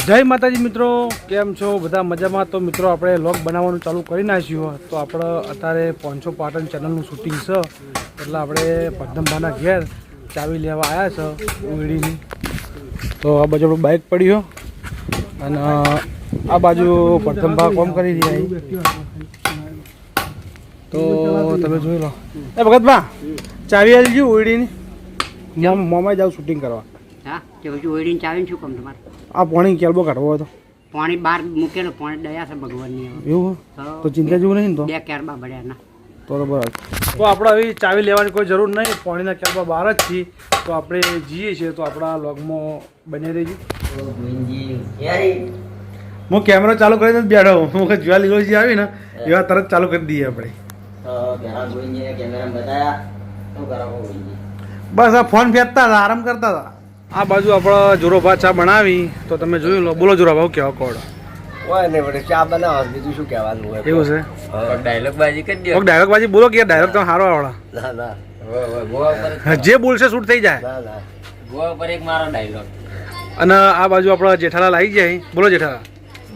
જય માતાજી મિત્રો, કેમ છો બધા? મજામાં? તો મિત્રો આપણે વ્લોગ બનાવવાનું ચાલુ કરી નાખ્યું. તો આપણે અત્યારે પોંચો પાટણ ચેનલનું શૂટિંગ છે, એટલે આપણે પદ્મભાના ઘેર ચાવી લેવા આવ્યા છે વીડીની. તો આ બાજુ આપણું બાઇક પડ્યું અને આ બાજુ પદ્મભા કોમ કરી રહ્યા. તો તમે જોઈ લો. એ ભગતભા ચાવી આવી ગયું વીડીની, મોમાં જાવ શૂટિંગ કરવા. હા તે હજુ ઓઈડીને ચાવીને શું કામ તમારે? આ પાણી કેલબો કાઢવો હતો, પાણી બહાર મૂકેલો, પાણી દયા છે ભગવાનની. એવું તો ચિંતા જેવું નહીં ને? તો બે કેરબા ભર્યા ના. તો બરાબર. તો આપણે હવે ચાવી લેવાની કોઈ જરૂર નહીં, પાણીના કેરબા બહાર જ છીએ. તો આપણે જઈએ છીએ, તો આપણા વ્લોગમાં બની રહીએ. હું કેમેરો ચાલુ કરીને જ બેઠો. હું જોવા લીલો જે આવી ને એવા તરત ચાલુ કરી દઈએ આપણે. બસ આ ફોન ફેંકતા હતા, આરામ કરતા હતા. આ બાજુ આપણે જોરોભા ચા બનાવી, તો તમે જોઈ લો. બોલો જોરાભાઈ, કેવો કોડ? હોય ને વડે ચા બનાવો, બીજું શું કહેવાનું હોય? એવું છે? ડાયલોગ બાજી કરી દો. ડાયલોગ બાજી બોલો કે ડાયલોગ તમે સારો આવડે. ના ના, ગોવા પર જે બોલશે શૂટ થઈ જાય. ના ના, ગોવા પર એક મારો ડાયલોગ. અને આ બાજુ આપણા જેઠાલાલ આવી જાય. બોલો જેઠાલાલ.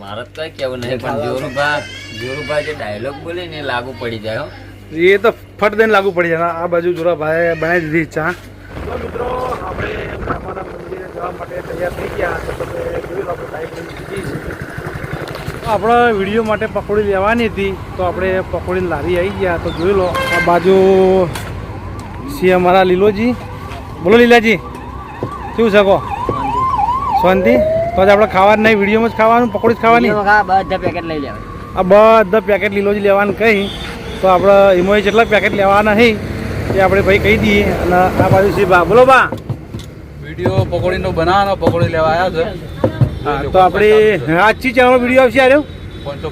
મારે તો કઈ કેવું નહીં, પણ જોરુભા જે ડાયલોગ બોલે ને લાગુ પડી જાય. એ તો ફટ દઈને લાગુ પડી જાય. આ બાજુ જોરાભાઈ બનાવી દીધી ચા. તો મિત્રો આપણે બ્રહ્માના મંદિરે જવા માટે તૈયાર થઈ ગયા. તો તમે જોઈ લો, આપણે બાઇક લઈને મૂકી છે. તો આપણે વિડીયો માટે પકોડી લેવાની હતી, તો આપણે પકોડીની લારી આવી ગયા. તો જોઈ લો, આ બાજુ સી અમારા લીલોજી. બોલો લીલાજી, શું છે કહો? શાંતિ? તો આજે આપણે ખાવાનું નહીં, વિડીયોમાં જ ખાવાનું, પકોડી જ ખાવાની. બધા પેકેટ લઈ લેવા. આ બધા પેકેટ લીલોજી લેવાનું કહી, તો આપણે એમાં જેટલા પેકેટ લેવાના નહીં એ આપણે ભાઈ કહી દઈએ. અને આ બાજુ છે બા. બોલો બા. વિડીયો પકોડીનો બનાવવાનો, પકોડી લેવા આવ્યા છે. હા, તો આપણે આજથી ચેનલનો વિડીયો આવશે. આવ્યો પોંચો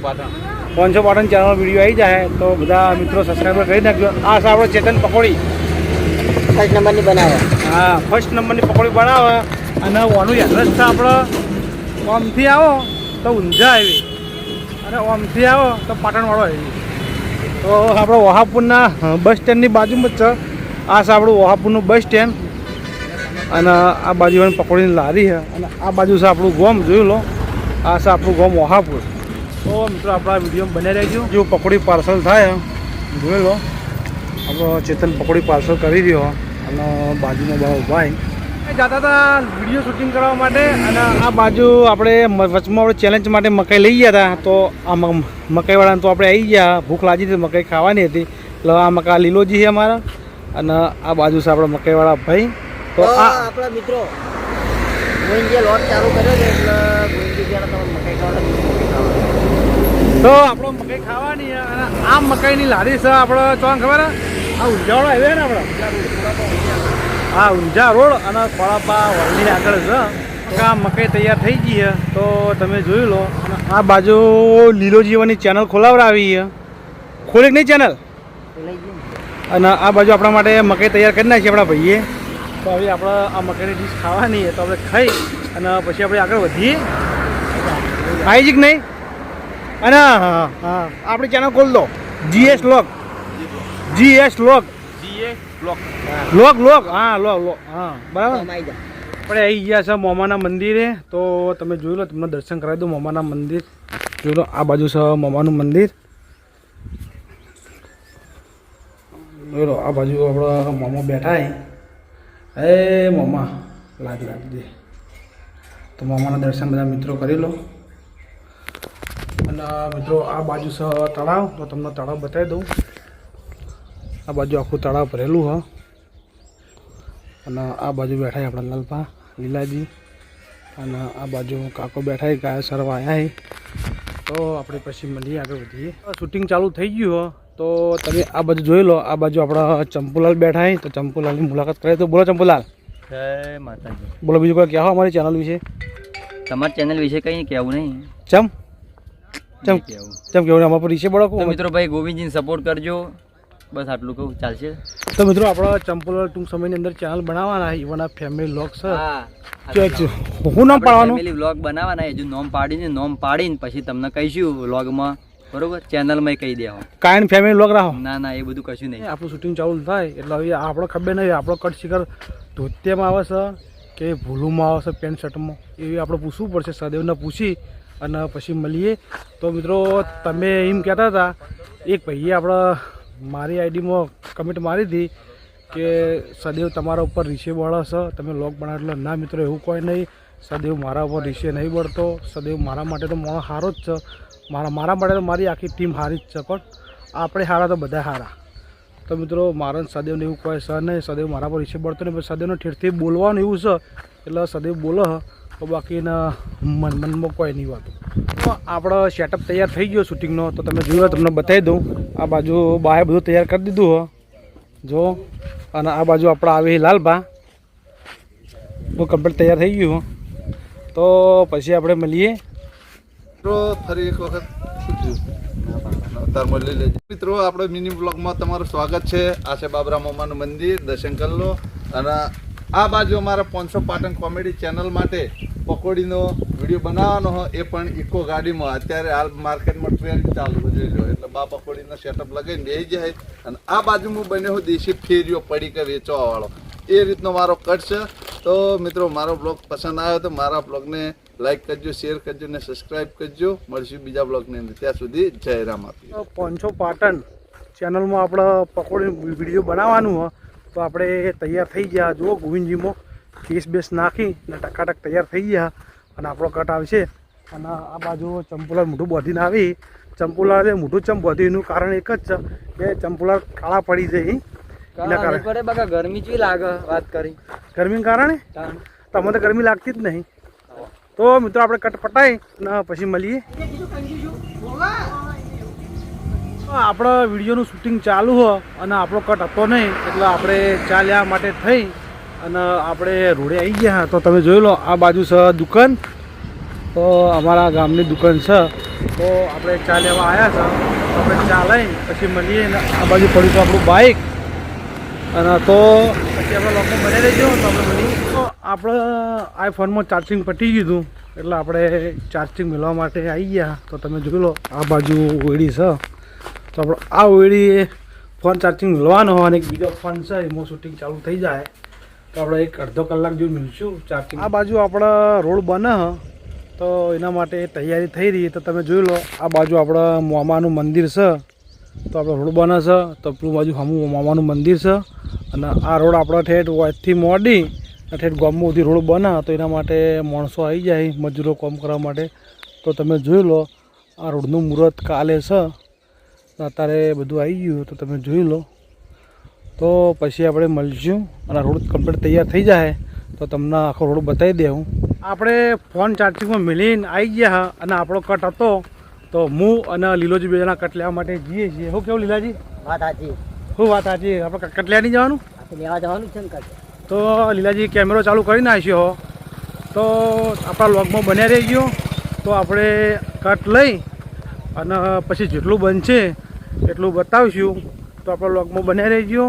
પાટણ ચેનલનો વિડીયો આવી જાય, તો બધા મિત્રો સબસ્ક્રાઈબર કરી નાખજો. આ છે આપણો ચેતન પકોડી, ફર્સ્ટ નંબરની બનાવે. હા, ફર્સ્ટ નંબરની પકોડી બનાવે. અને ઓનું એડ્રેસ છે આપણે ઓમથી આવો તો ઊંઝા આવી, અને ઓમથી આવો તો પાટણવાળો આવી. તો આપણે વહાપુરના બસ સ્ટેન્ડની બાજુમાં જ છે. આ છે આપણું વહાપુરનું બસ સ્ટેન્ડ, અને આ બાજુ પકોડીની લારી છે, અને આ બાજુ છે આપણું ગોમ. જોઈ લો, આ છે આપણું ગોમ વહાપુર. તો મિત્રો આપણા વિડીયો બને રહેજો. જો પકોડી પાર્સલ થાય, જોઈ લો, આપણો ચેતન પકોડી પાર્સલ કરી રહ્યો. અને બાજુમાં બહુ ભાઈ જતા હતા વિડીયો શૂટિંગ કરવા માટે. અને આ બાજુ આપણે વચમાં આપણે ચેલેન્જ માટે મકાઈ લઈ ગયા હતા. તો આ મકાઈવાળાને તો આપણે આવી ગયા, ભૂખ લાગી હતી, મકાઈ ખાવાની હતી. એટલે આ મકા લીલોજી છે અમારા, અને આ બાજુ છે આપણા મકાઈવાળા ભાઈ. તો આ આપણા મિત્રો ગોવિંદજીએ લોટ ચાલુ કર્યો છે, એટલે ગોવિંદજી જ્યારે તમે મકાઈ ખાવા. તો આપણો મકાઈ ખાવાની. અને આ મકાઈની લારી છે આપણે ચોન ખબર? આ ઊંઝાવાળો આવ્યો ને આપણે. હા, ઊંઝા રોડ અને ખોળાપા વળની આગળ છે. આ મકાઈ તૈયાર થઈ ગઈ છે, તો તમે જોઈ લો. અને આ બાજુ લીલોજીવાની ચેનલ ખોલાવડાવી છે. ખોલી નહીં ચેનલ? અને આ બાજુ આપણા માટે મકાઈ તૈયાર કરી નાખી આપણા ભાઈએ. તો હવે આપણે આ મકાઈની ડીશ ખાવાની છે, તો આપણે ખાઈ અને પછી આપણે આગળ વધીએ. આવી જ કે નહીં? અને હા હા, આપણી ચેનલ ખોલ દો. GS લોક હા, લોક હા, બરાબર. આપણે આવી ગયા છે મોમાના મંદિરે. તો તમે જોઈ લો, તમને દર્શન કરાવી દો મોમાના મંદિર. જોઈ લો, આ બાજુ છે મોમાનું મંદિર. જોઈ લો, આ બાજુ આપણા મોમા બેઠા. એ મોમા લાદી દે. તો મોમાના દર્શન બધા મિત્રો કરી લો. અને મિત્રો આ બાજુ છે તળાવ. તો તમને તળાવ બતાવી દઉં. આ બાજુ આખું તળાવ ભરેલું હ. અને આ બાજુ બેઠા આપણા લાલપા લીલાજી. અને આ બાજુ કાકો બેઠા, ગાય સરવા આવ્યા. તો આપણે પછી મળીએ, આગળ વધીએ. શૂટિંગ ચાલુ થઈ ગયું હો. તો તમે આ બાજુ જોઈ લો. આ બાજુ આપણા ચંપુલાલ બેઠા. તો ચંપુલાલની મુલાકાત કરે. તો બોલો ચંપુલાલ. જય માતાજી. બોલો બીજું કોઈ કહેવા અમારી ચેનલ વિશે? તમારી ચેનલ વિશે કંઈ કહેવું નહીં. ચમ કેવું અમારા પર વિશે બોલો. મિત્રો ભાઈ ગોવિંદજીને સપોર્ટ કરજો, બસ આટલું કહું ચાલશે. તો મિત્રો આપણા ચંપુલાલ ટૂંક સમયની અંદર ચેનલ બનાવવાના. ઇવન આ ફેમિલી વ્લોગ છે. હું નામ પાડવાનું? ફેમિલી વ્લોગ બનાવવાના. હજુ નોમ પાડીને પછી તમને કહીશું વ્લોગમાં, બરોબર? ચેનલમાં કહી દેવા કાયન ફેમિલી વ્લોગ રાખો. ના, એ બધું કશું નહીં. આપણું શૂટિંગ ચાલુ થાય એટલે હવે આપણે ખબર નહીં આપણો કટ શિખર ધોત્યામાં આવે છે કે ભૂલુમાં આવશે પેન્ટ શર્ટમાં એવી આપણે પૂછવું પડશે. સદેવને પૂછી અને પછી મળીએ. તો મિત્રો તમે એમ કહેતા હતા, એક ભાઈએ આપણે મારી આઈડીમાં કમેન્ટ મારી હતી કે સદેવ તમારા ઉપર રીસે બળે છે, તમે લોક બનાવો. એટલે ના મિત્રો, એવું કોઈ નહીં. સદેવ મારા ઉપર રીસે નહીં બળતો. સદેવ મારા માટે તો માણસ સારો જ છે. મારા માટે તો મારી આખી ટીમ સારી જ છે, પણ આપણે સારા તો બધા સારા. તો મિત્રો મારા સદેવને એવું કોઈ છે નહીં. સદેવ મારા પર રીસે બળતો નહીં, પણ સદેવનો ઠેરથી બોલવાનું એવું છે એટલે સદેવ બોલે તો બાકીના મનમાં કોઈ નહીં વાતું. તો આપણો સેટઅપ તૈયાર થઈ ગયો શૂટિંગનો. તો તમે જોયું, તમને બતાવી દઉં. આ બાજુ બાએ બધું તૈયાર કરી દીધું હો જો. અને આ બાજુ આપણે આવી લાલભા બહુ કમ્પ્લીટ તૈયાર થઈ ગયું. તો પછી આપણે મળીએ. મિત્રો ફરી એક વખત મિત્રો આપણે મિની બ્લોગમાં તમારું સ્વાગત છે. આ છે બાબરા મામાનું મંદિર, દર્શન કરી લો. અને આ બાજુ અમારા 500 પાટણ કોમેડી ચેનલ માટે પકોડીનો વિડીયો બનાવવાનો હોય, એ પણ ઇકો ગાડીમાં. અત્યારે હાલ માર્કેટમાં ટ્રેન્ડ ચાલુ જોઈ લો, એટલે બા પકોડીનો સેટઅપ લગાવીને બેસી જાય. અને આ બાજુમાં બન્યો હું દેશી ફેરીઓ પડી કે વેચવાવાળો, એ રીતનો મારો કટ છે. તો મિત્રો મારો બ્લોગ પસંદ આવ્યો તો મારા બ્લોગને લાઈક કરજો, શેર કરજો અને સબસ્ક્રાઈબ કરજો. મળશું બીજા બ્લોગની અંદર. ત્યાં સુધી જય રામ આપી. 500 પાટણ ચેનલમાં આપણે પકોડી વિડીયો બનાવવાનું હોય તો આપણે તૈયાર થઈ ગયા. જુઓ ગોવિંદજીમાં કેસ બેસ નાખી અને ટકાટક તૈયાર થઈ ગયા. અને આપણો કટ આવશે. અને આ બાજુ ચંપુલાર મોઢું બાંધીને આવી. ચંપુલારે મોઢું ચમ બાંધ્યું એનું કારણ એક જ છે કે ચંપુલાર કાળા પડી જાય. એના કારણે બકા ગરમી ચી લાગે વાત કરી. ગરમીના કારણે તમને તો ગરમી લાગતી જ નહીં. તો મિત્રો આપણે કટ પટાઈ અને પછી મળીએ. આપણો વિડીયોનું શૂટિંગ ચાલુ હોય અને આપણો કટ હતો નહીં, એટલે આપણે ચા લેવા માટે થઈ અને આપણે રોડે આવી ગયા. તો તમે જોઈ લો, આ બાજુ છે દુકાન. તો અમારા ગામની દુકાન છે. તો આપણે ચા લેવા આવ્યા છે. તો આપણે ચા લઈ પછી મળીએ. આ બાજુ પડ્યું તો આપણું બાઇક. અને તો પછી આપણે લોકો બને રહીજો. તો આપણે મળીએ. તો આપણે આઈફોનમાં ચાર્જિંગ પટી ગયું એટલે આપણે ચાર્જિંગ મેળવવા માટે આવી ગયા. તો તમે જોઈ લો, આ બાજુ ઓયડી છે. તો આપણે આ ઓયડી ફોન ચાર્જિંગ મેળવવાનો હોય અને એક બીજો ફોન છે એમાં શૂટિંગ ચાલુ થઈ જાય. તો આપણે એક અડધો કલાક જેવું મિલશું ચાર્જિંગ. આ બાજુ આપણા રોડ બને તો એના માટે તૈયારી થઈ રહી. તો તમે જોઈ લો, આ બાજુ આપણા મામાનું મંદિર છે. તો આપણે રોડ બને છે. તો પેલું બાજુ સામું મામાનું મંદિર છે. અને આ રોડ આપણા ઠેઠ વાયથી મોડી ઠેઠ ગામમાં સુધી રોડ બને. તો એના માટે માણસો આવી જાય મજૂરો કામ કરવા માટે. તો તમે જોઈ લો, આ રોડનું મુહૂર્ત કાલે છે. અત્યારે બધું આવી ગયું. તો તમે જોઈ લો. તો પછી આપણે મળીશું અને રોડ કમ્પ્લીટ તૈયાર થઈ જાય તો તમને આખો રોડ બતાવી દઉં. આપણે ફોન ચાર્જિંગમાં મિલીને આવી ગયા અને આપણો કટ હતો. તો હું અને લીલોજી બે જણા કટ લેવા માટે જઈએ છીએ. શું કેવું લીલાજી? વાત સાચી. શું વાત સાચી? આપણે કટ લેવા નહીં જવાનું? લેવા જવાનું છે ને કટ. તો લીલાજી કેમેરો ચાલુ કરી નાખ્યો. તો આપણા વ્લોગમાં બન્યા રહી ગયો. તો આપણે કટ લઈ અને પછી જેટલું બનશે એટલું બતાવીશું. તો આપણા વ્લોગમાં બન્યા રહી ગયો.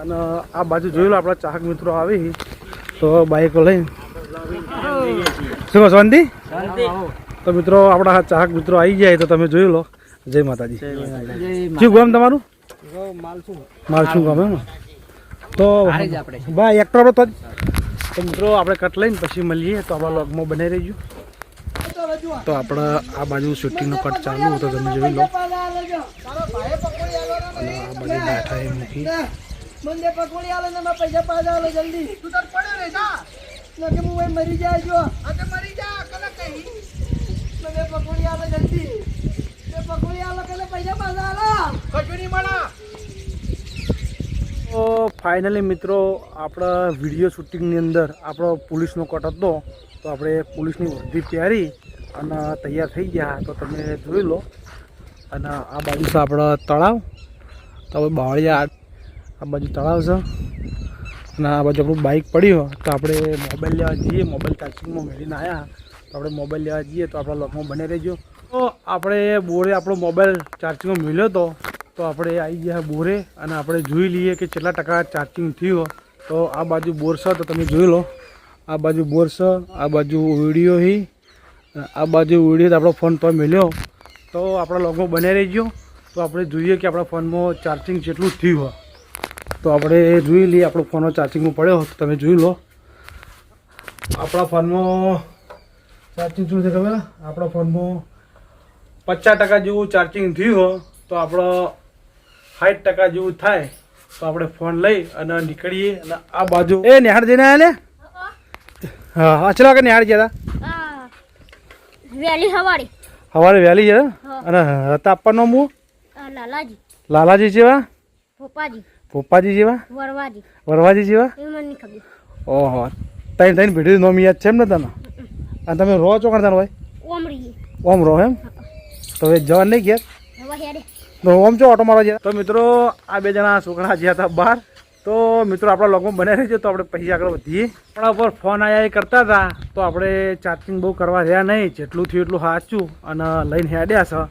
અને આ બાજુ જોઈ લો, આપણા ચાહક મિત્રો આવી તો બાઈકો લઈને શું શાંતિ. તો મિત્રો આપણા ચાહક મિત્રો આવી જાય તો તમે જોઈ લો. જય માતાજી. શું ગામ તમારું? માલસું ગામ એમ. તો ભાઈ એક્ટર આપણો તો મિત્રો આપણે કટ લઈને પછી મળીએ. તો આપણા વ્લોગમાં બનાવી રહીશું. તો આપણે આ બાજુ શૂટિંગનો કટ ચાલુ તો તમે જોઈ લો. અને આ બાજુ બેઠા એ મૂકી મને પકોડી આલે ને મારા પૈસા પાછા આલે જલ્દી. તું તો પડ્યો રે જા. નકે હું ભાઈ મરી જાય જો. આજે મરી જા કને કઈ. મને પકોડી આલે જલ્દી. તે પકોડી આલે કને પૈસા પાછા આલે. કચુરી મળા. તો ફાઇનલી મિત્રો આપણા વિડીયો શૂટિંગની અંદર આપણો પોલીસનો કટ હતો. તો આપણે પોલીસની વર્દી પહેરી અને તૈયાર થઈ ગયા. તો તમે જોઈ લો. અને આ બાજુ છે આપણા તળાવ. તો હવે બાવળિયા આ બાજુ તળાવ છે. અને આ બાજુ આપણું બાઇક પડ્યું તો આપણે મોબાઈલ લેવા જઈએ. મોબાઈલ ચાર્જિંગમાં મેળવીને આવ્યા તો આપણે મોબાઈલ લેવા જઈએ. તો આપણા લોકમાં બને રહેજો. તો આપણે બોરે આપણો મોબાઈલ ચાર્જિંગમાં મેળ્યો હતો. તો આપણે આવી ગયા બોરે અને આપણે જોઈ લઈએ કે કેટલા ટકા ચાર્જિંગ થયું. તો આ બાજુ બોર છે. તો તમે જોઈ લો, આ બાજુ બોર છે, આ બાજુ વિડીયો હી, આ બાજુ વિડીયો આપણો ફોન તો મેળ્યો. તો આપણા લોકમાં બને રહેજો. તો આપણે જોઈએ કે આપણા ફોનમાં ચાર્જિંગ જેટલું થયું હોય. તો આપણે જોઈ લઈએ આપણો ફોનનો ચાર્જિંગમાં પડ્યો. તો તમે જોઈ લો. આપણા ફોનમાં ચાર્જિંગ શું છે ખબર? આપણા ફોનમાં 50% જેવું ચાર્જિંગ થયું હોય તો આપણો 60% જેવું થાય તો આપણે ફોન લઈ અને નીકળીએ અને આ બાજુ એ નિહાળ જઈને આવ્યા ને? હા હા ચલો કે નિહાળ ગયા હતા વેલી હવાડી સવારે વહેલી છે અને હતા આપવાનો હું લાલાજી લાલાજી જેવા ભોપાજી પપ્પાજી જેવા વરવાજી વરવાજી જેવા એ મને નહીં ખબર ઓહો તઈને તઈને ભેટી નોમ યાદ છે એમ ને તને અને તમે રહો છો કરતા ભાઈ ઓમડી ઓમ રહો એમ તો હવે જવાન નહીં ગયા હવે હેડે તો ઓમ છો ઓટો મારવા ગયા તો મિત્રો આ બે જણા છોકરા જ્યાં હતા બહાર તો મિત્રો આપણા લોગમાં બન્યા રહીશું તો આપણે પછી આગળ વધીએ આપણા ઉપર ફોન આવ્યા એ કરતા હતા તો આપણે ચાર્જિંગ બહુ કરવા રહ્યા નહીં જેટલું થયું એટલું સાચું અને લઈને હેડ્યા છે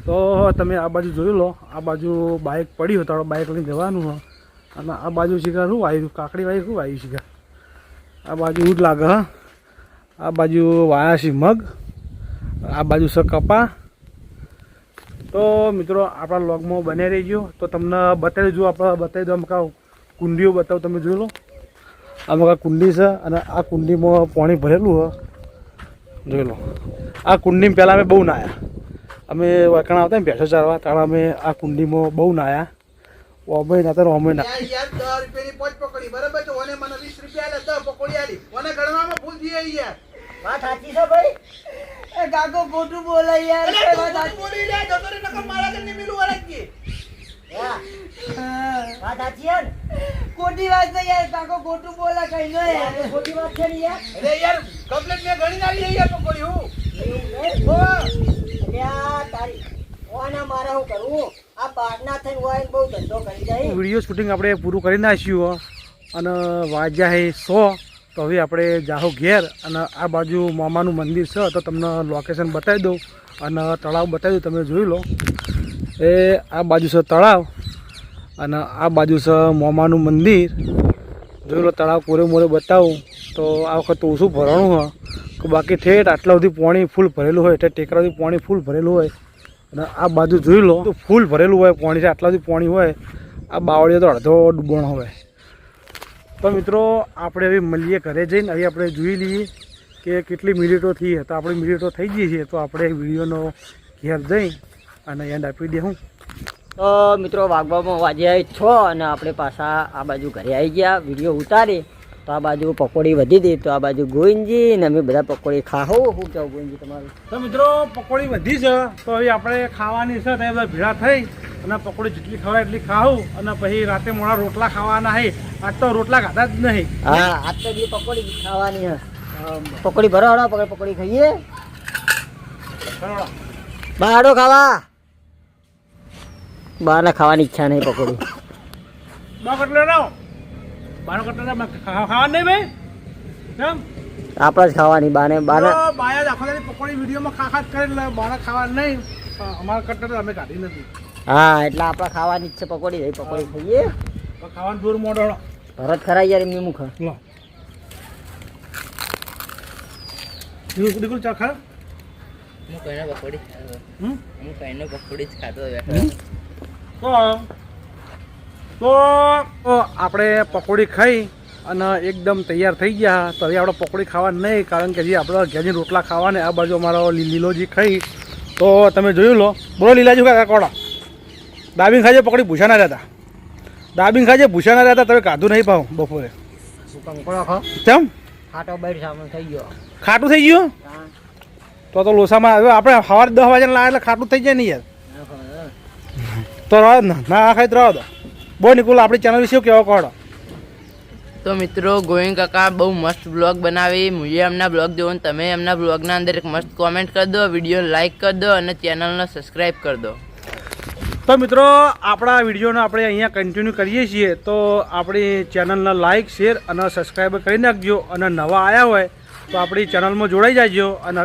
તો તમે આ બાજુ જોઈ લો આ બાજુ બાઇક પડી હોય તો આપણે બાઇક લઈને જવાનું હોય અને આ બાજુ શીખર શું આવ્યું કાકડી વાય શું આવ્યું શીખર આ બાજુ જ લાગે હા આ બાજુ વાયા છે મગ આ બાજુ છે કપા તો મિત્રો આપણા લોગમાં બને રહીજો તો તમને બતાવી દઉં આપણે બતાવી દઉં અમુક કુંડીઓ બતાવું તમે જોઈ લો અમુક આ કુંડી છે અને આ કુંડીમાં પાણી ભરેલું હોય જોઈ લો આ કુંડીમાં પહેલાં અમે બહુ નાહ્યા અમે વળકણ આવતા ને ભેંસો ચારવા ત્યારે અમે આ કુંડીમાં બહુ નાહ્યા ઓમે નાતા ઓમે ના યાર 10 રૂપિયાની પોચ પકોડી બરાબર છે ઓને મને 20 રૂપિયા આલે 10 પકોડી આલી ઓને ગણવામાં ભૂલ થઈ યાર વાત સાચી છે ભાઈ એ કાકો ખોટું બોલે યાર એ વાત સાચી બોલી લે જતો રે નકર મારા ઘર ની મિલું વળગી વાત સાચી યાર ખોટી વાત છે યાર કાકો ખોટું બોલે કઈ ન યાર ખોટી વાત છે યાર અરે યાર કમ્પ્લેટ મે ગણી નાલી યાર પકોડી હું ઓ યાર તારી ઓના મારા હું કરું આ બહારના થઈને વાઈન બહુ ધંધો કરી જાય વિડીયો શૂટિંગ આપણે પૂરું કરી નાખ્યું અને વાગ્યા હે 100 તો હવે આપણે જાહો ઘેર અને આ બાજુ મામાનું મંદિર છે તો તમને લોકેશન બતાવી દઉં અને તળાવ બતાવી દઉં તમે જોઈ લો એ આ બાજુ છે તળાવ અને આ બાજુ છે મામાનું મંદિર જોઈ લો તળાવ કોરે મોરે બતાવું તો આ વખત તો ઓછું ભરણું હોય કે બાકી ઠેઠ આટલા સુધી પાણી ફૂલ ભરેલું હોય એટલે ટેકરાથી પાણી ફૂલ ભરેલું હોય અને આ બાજુ જોઈ લો તો ફૂલ ભરેલું હોય પાણી છે આટલા સુધી પાણી હોય આ બાવળીઓ તો અડધો ડૂબણ હોય તો મિત્રો આપણે હવે મળીએ ઘરે જઈને હવે આપણે જોઈ લઈએ કે કેટલી મિનિટો થઈ તો આપણી મિનિટો થઈ ગઈ છે તો આપણે વિડીયોનો ઘેર જઈ અને એન્ડ આપી દે હું તો મિત્રો વાગવામાં વાગ્યા 6 અને આપણે પાછા આ બાજુ ઘરે આવી ગયા વિડીયો ઉતારી તો આ બાજુ પકોડી વધી હતી તો આ બાજુ ગોવિંદજી ને અમે બધા પકોડી ખાહો શું કેવું ગોવિંદજી તમારું તો મિત્રો પકોડી વધી છે તો હવે આપણે ખાવાની છે તો એ બધા ભેળા થઈ અને પકોડી જેટલી ખવાય એટલી ખાવું અને પછી રાતે મોડા રોટલા ખાવાના હે આજ તો રોટલા ખાધા જ નહીં હા આજ તો બી પકોડી ખાવાની હે પકોડી ભરો હળો પકોડી ખાઈએ બારડો ખાવા બહાર ખાવાની ઈચ્છા નહીં પકોડી બા કટલે રહો બાનો કટલે ખાવા નહીં ભાઈ કેમ આપણે જ ખાવાની બાને બાયા આખો દાડી પકોડી વિડીયોમાં ખા જ કરે એટલે બાને ખાવા નહીં અમારા કટલે અમે કાઢી નથી હા એટલે આપણે ખાવાની ઈચ્છા પકોડી રહી પકોડી ખાઈએ તો ખાવાનું દૂર મોડો ભરત ખરા યાર એમની મુખ લો દીકું ચા ખા હું કઈને પકોડી હમ હું કઈને પકોડી જ ખાતો તો આપણે પકોડી ખાઈ અને એકદમ તૈયાર થઈ ગયા તો હવે આપણે પકોડી ખાવા નહીં કારણ કે જે આપણે ઘેરની રોટલા ખાવાને આ બાજુ અમારો લીલોજી ખાઈ તો તમે જોયું લો બોલો લીલાજી કાકા કોડા દાબીન ખાજે પકોડી ભૂસા ના રહેતા દાબીન ખાજે ભૂસા ના રહેતા તમે કાધું નહીં પાવ બપોરે કેમ ખાટો બહાર સામે થઈ ગયો ખાટું થઈ ગયું તો લોસામાં હવે આપણે સવારે 10 વાગે લાવે એટલે ખાટું થઈ જાય ને યાર તો રહો ના ખાઈ તો રહો દો બહુ નિકુલ આપણી ચેનલ વિશે કેવો કહો તો મિત્રો ગોવિંદ કાકા બહુ મસ્ત બ્લોગ બનાવી મુજે એમના બ્લોગ જોવો તમે એમના બ્લોગના અંદર એક મસ્ત કોમેન્ટ કરી દો વિડીયો લાઇક કરી દો અને ચેનલને સબસ્ક્રાઈબ કરી દો તો મિત્રો આપણા વિડીયોને આપણે અહીંયા કન્ટિન્યુ કરીએ છીએ તો આપણી ચેનલને લાઇક શેર અને સબસ્ક્રાઈબ કરી નાખજો અને નવા આવ્યા હોય તો આપણી ચેનલમાં જોડાઈ જાજો અને